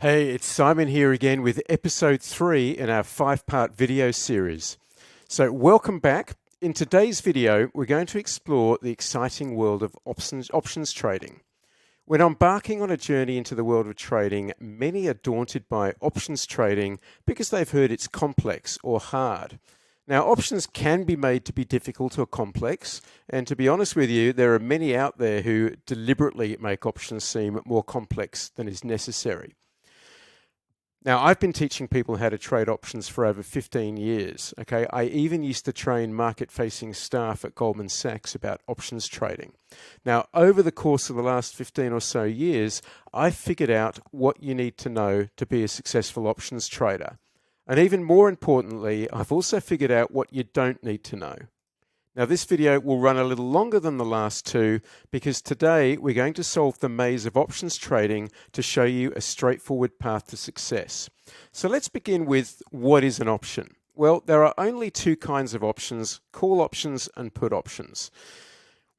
Hey, it's Simon here again with episode 3 in our 5-part video series. So welcome back. In today's video, we're going to explore the exciting world of options trading. When embarking on a journey into the world of trading, many are daunted by options trading because they've heard it's complex or hard. Now, options can be made to be difficult or complex, and to be honest with you, there are many out there who deliberately make options seem more complex than is necessary. Now, I've been teaching people how to trade options for over 15 years. Okay, I even used to train market-facing staff at Goldman Sachs about options trading. Now, over the course of the last 15 or so years, I've figured out what you need to know to be a successful options trader. And even more importantly, I've also figured out what you don't need to know. Now, this video will run a little longer than the last two because today we're going to solve the maze of options trading to show you a straightforward path to success. So let's begin with what is an option? Well, there are only two kinds of options, call options and put options.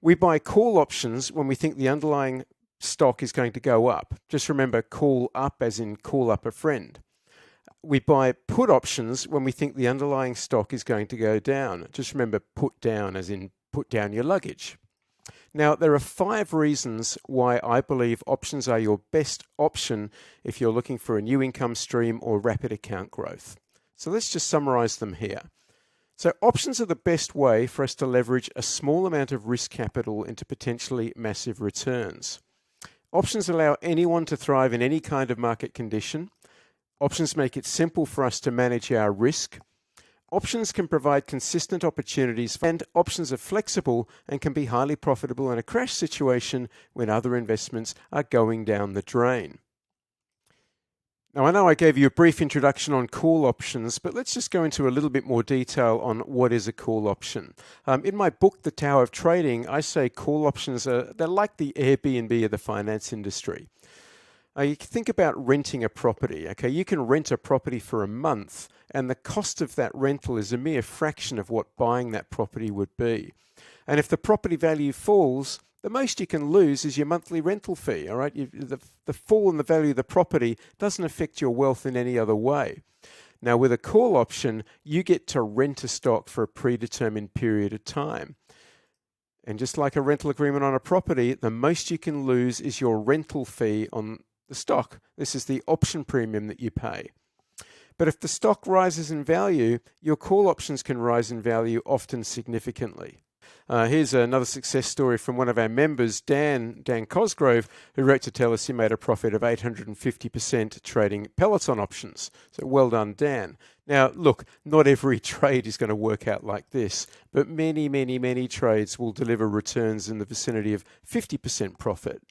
We buy call options when we think the underlying stock is going to go up. Just remember, call up as in call up a friend. We buy put options when we think the underlying stock is going to go down. Just remember, put down as in put down your luggage. Now, there are 5 reasons why I believe options are your best option if you're looking for a new income stream or rapid account growth. So let's just summarize them here. So options are the best way for us to leverage a small amount of risk capital into potentially massive returns. Options allow anyone to thrive in any kind of market condition. Options make it simple for us to manage our risk. Options can provide consistent opportunities, and options are flexible and can be highly profitable in a crash situation when other investments are going down the drain. Now, I know I gave you a brief introduction on call options, but let's just go into a little bit more detail on what is a call option. In my book, The Tower of Trading, I say call options they're like the Airbnb of the finance industry. You think about renting a property. Okay, you can rent a property for a month, and the cost of that rental is a mere fraction of what buying that property would be. And if the property value falls, the most you can lose is your monthly rental fee. All right, the fall in the value of the property doesn't affect your wealth in any other way. Now, with a call option, you get to rent a stock for a predetermined period of time. And just like a rental agreement on a property, the most you can lose is your rental fee on the stock. This is the option premium that you pay. But if the stock rises in value, your call options can rise in value, often significantly. Here's another success story from one of our members, Dan Cosgrove, who wrote to tell us he made a profit of 850% trading Peloton options. So well done, Dan. Now, look, not every trade is going to work out like this, but many trades will deliver returns in the vicinity of 50% profit,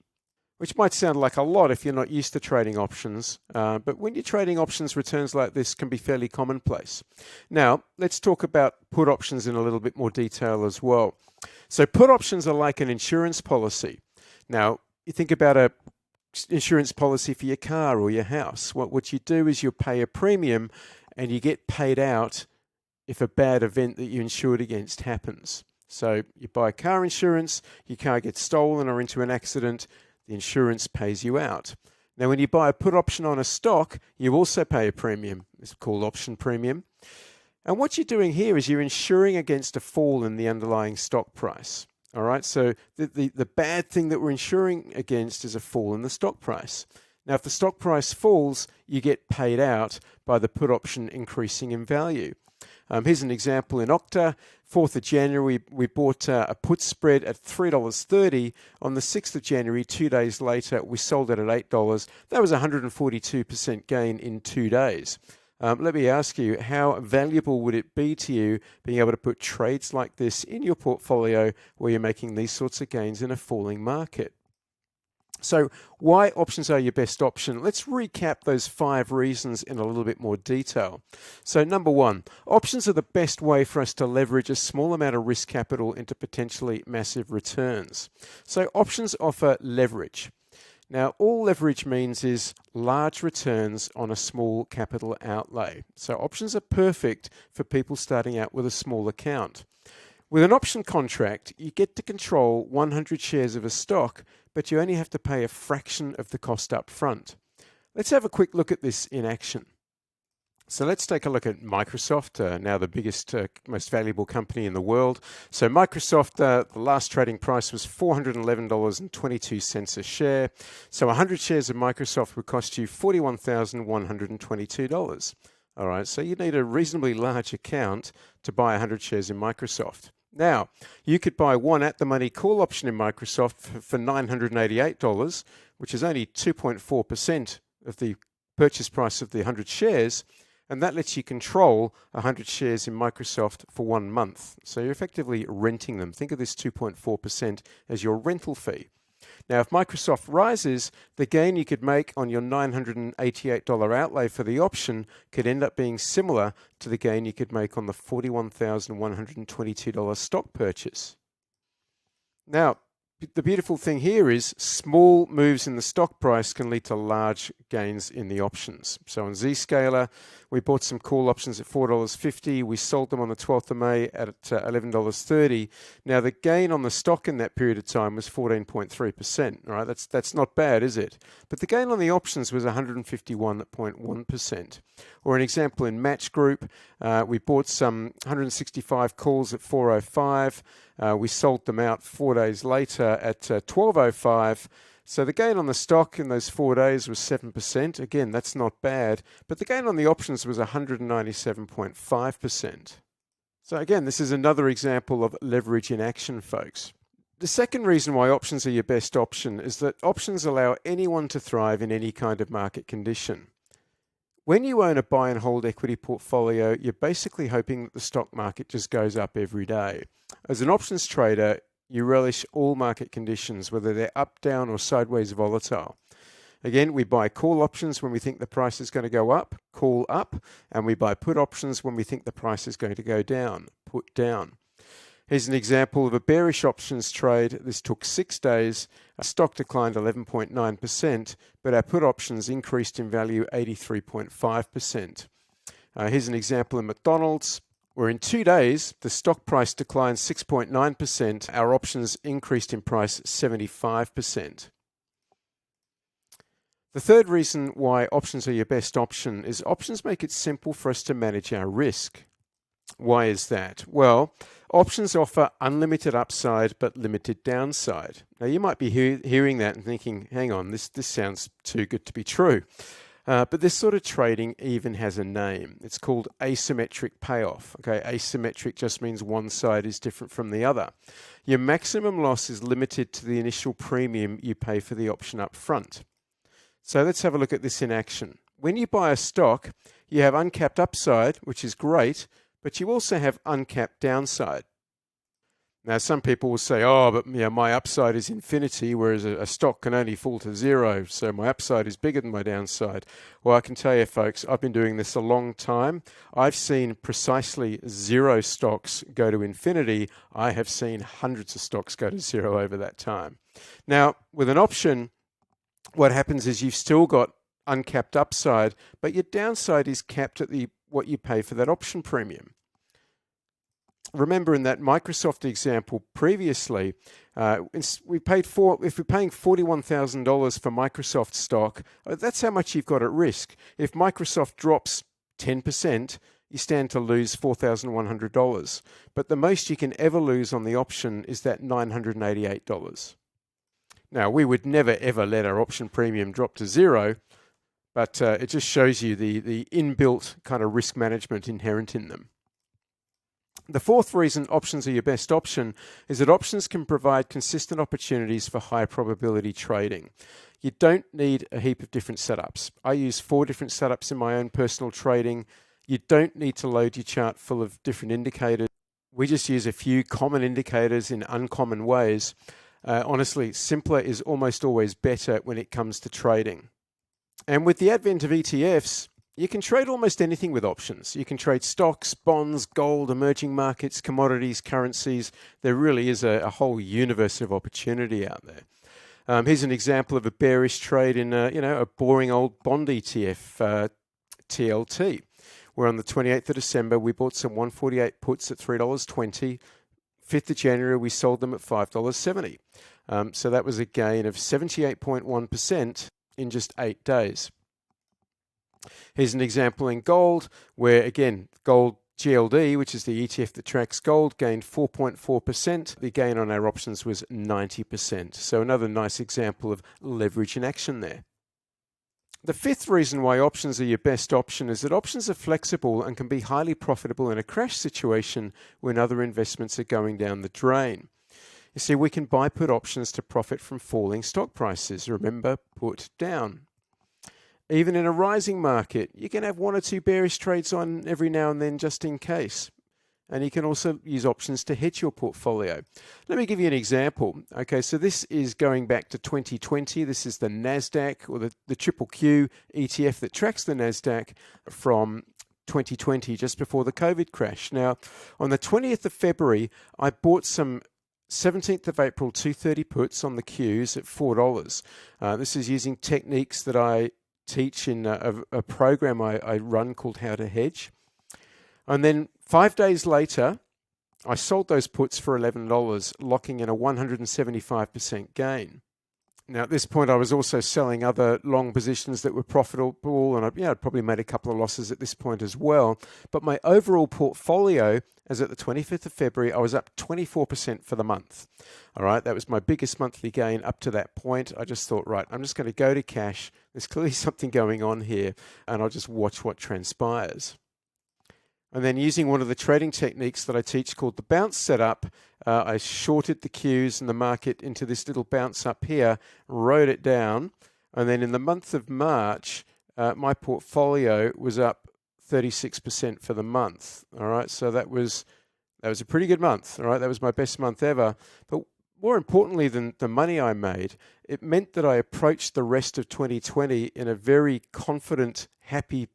which might sound like a lot if you're not used to trading options, but when you're trading options, returns like this can be fairly commonplace. Now, let's talk about put options in a little bit more detail as well. So put options are like an insurance policy. Now, you think about an insurance policy for your car or your house. What you do is you pay a premium and you get paid out if a bad event that you insured against happens. So you buy car insurance, your car gets stolen or into an accident, the insurance pays you out. Now, when you buy a put option on a stock, you also pay a premium. It's called option premium. And what you're doing here is you're insuring against a fall in the underlying stock price. All right, so the bad thing that we're insuring against is a fall in the stock price. Now, if the stock price falls, you get paid out by the put option increasing in value. Here's an example in Octa. 4th of January, we bought a put spread at $3.30. On the 6th of January, 2 days later, we sold it at $8. That was a 142% gain in 2 days. Let me ask you, how valuable would it be to you being able to put trades like this in your portfolio where you're making these sorts of gains in a falling market? So why options are your best option? Let's recap those 5 reasons in a little bit more detail. So number 1, options are the best way for us to leverage a small amount of risk capital into potentially massive returns. So options offer leverage. Now, all leverage means is large returns on a small capital outlay. So options are perfect for people starting out with a small account. With an option contract, you get to control 100 shares of a stock, but you only have to pay a fraction of the cost up front. Let's have a quick look at this in action. So let's take a look at Microsoft, now the biggest, most valuable company in the world. So Microsoft, the last trading price was $411.22 a share. So 100 shares of Microsoft would cost you $41,122. All right, so you need a reasonably large account to buy 100 shares in Microsoft. Now, you could buy one at-the-money call option in Microsoft for $988, which is only 2.4% of the purchase price of the 100 shares, and that lets you control 100 shares in Microsoft for 1 month. So you're effectively renting them. Think of this 2.4% as your rental fee. Now, if Microsoft rises, the gain you could make on your $988 outlay for the option could end up being similar to the gain you could make on the $41,122 stock purchase. Now, the beautiful thing here is small moves in the stock price can lead to large gains in the options. So on Zscaler, we bought some call options at $4.50. We sold them on the 12th of May at $11.30. Now, the gain on the stock in that period of time was 14.3%. All right, that's not bad, is it? But the gain on the options was 151.1%. Or an example in Match Group, we bought some 165 calls at $4.05. We sold them out 4 days later at $12.05. So the gain on the stock in those 4 days was 7%. Again, that's not bad. But the gain on the options was 197.5%. So again, this is another example of leverage in action, folks. The second reason why options are your best option is that options allow anyone to thrive in any kind of market condition. When you own a buy and hold equity portfolio, you're basically hoping that the stock market just goes up every day. As an options trader, you relish all market conditions, whether they're up, down, or sideways volatile. Again, we buy call options when we think the price is going to go up, call up, and we buy put options when we think the price is going to go down, put down. Here's an example of a bearish options trade. This took 6 days. Our stock declined 11.9%, but our put options increased in value 83.5%. Here's an example in McDonald's, where in 2 days, the stock price declined 6.9%. Our options increased in price 75%. The third reason why options are your best option is options make it simple for us to manage our risk. Why is that? Well, options offer unlimited upside but limited downside. Now, you might be hearing that and thinking, hang on, this sounds too good to be true. But this sort of trading even has a name. It's called asymmetric payoff. Okay, asymmetric just means one side is different from the other. Your maximum loss is limited to the initial premium you pay for the option up front. So let's have a look at this in action. When you buy a stock, you have uncapped upside, which is great, but you also have uncapped downside. Now, some people will say, oh, but my upside is infinity, whereas a stock can only fall to zero, so my upside is bigger than my downside. Well, I can tell you, folks, I've been doing this a long time. I've seen precisely 0 stocks go to infinity. I have seen hundreds of stocks go to zero over that time. Now, with an option, what happens is you've still got uncapped upside, but your downside is capped at what you pay for that option premium. Remember in that Microsoft example previously, if we're paying $41,000 for Microsoft stock, that's how much you've got at risk. If Microsoft drops 10%, you stand to lose $4,100. But the most you can ever lose on the option is that $988. Now, we would never ever let our option premium drop to zero, but it just shows you the inbuilt kind of risk management inherent in them. The fourth reason options are your best option is that options can provide consistent opportunities for high probability trading. You don't need a heap of different setups. I use 4 different setups in my own personal trading. You don't need to load your chart full of different indicators. We just use a few common indicators in uncommon ways. Honestly, simpler is almost always better when it comes to trading. And with the advent of ETFs, you can trade almost anything with options. You can trade stocks, bonds, gold, emerging markets, commodities, currencies. There really is a whole universe of opportunity out there. Here's an example of a bearish trade in a boring old bond ETF, TLT, where on the 28th of December, we bought some 148 puts at $3.20. 5th of January, we sold them at $5.70. So that was a gain of 78.1% in just 8 days. Here's an example in gold where, again, gold GLD, which is the ETF that tracks gold, gained 4.4%. The gain on our options was 90%. So another nice example of leverage in action there. The fifth reason why options are your best option is that options are flexible and can be highly profitable in a crash situation when other investments are going down the drain. You see, we can buy put options to profit from falling stock prices. Remember, put down. Even in a rising market, you can have one or two bearish trades on every now and then just in case. And you can also use options to hedge your portfolio. Let me give you an example. Okay, so this is going back to 2020. This is the NASDAQ, or the Triple Q ETF that tracks the NASDAQ from 2020, just before the COVID crash. Now, on the 20th of February, I bought some 17th of April 230 puts on the Qs at $4. This is using techniques that I teach in a program I run called How to Hedge. And then 5 days later, I sold those puts for $11, locking in a 175% gain. Now, at this point, I was also selling other long positions that were profitable, and I'd probably made a couple of losses at this point as well. But my overall portfolio, as at the 25th of February, I was up 24% for the month. All right, that was my biggest monthly gain up to that point. I just thought, right, I'm just going to go to cash. There's clearly something going on here, and I'll just watch what transpires. And then using one of the trading techniques that I teach called the bounce setup, I shorted the Qs and the market into this little bounce up here, rode it down, and then in the month of March, my portfolio was up 36% for the month. All right, so that was a pretty good month. All right, that was my best month ever. But more importantly than the money I made, it meant that I approached the rest of 2020 in a very confident, happy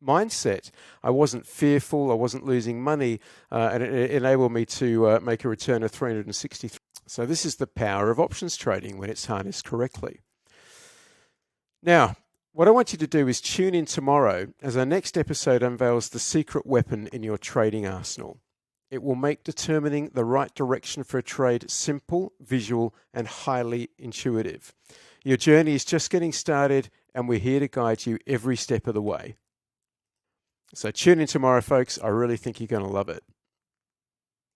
mindset. I wasn't fearful, I wasn't losing money, and it enabled me to make a return of 363. So this is the power of options trading when it's harnessed correctly. Now, what I want you to do is tune in tomorrow as our next episode unveils the secret weapon in your trading arsenal. It will make determining the right direction for a trade simple, visual, and highly intuitive. Your journey is just getting started, and we're here to guide you every step of the way. So tune in tomorrow, folks. I really think you're going to love it.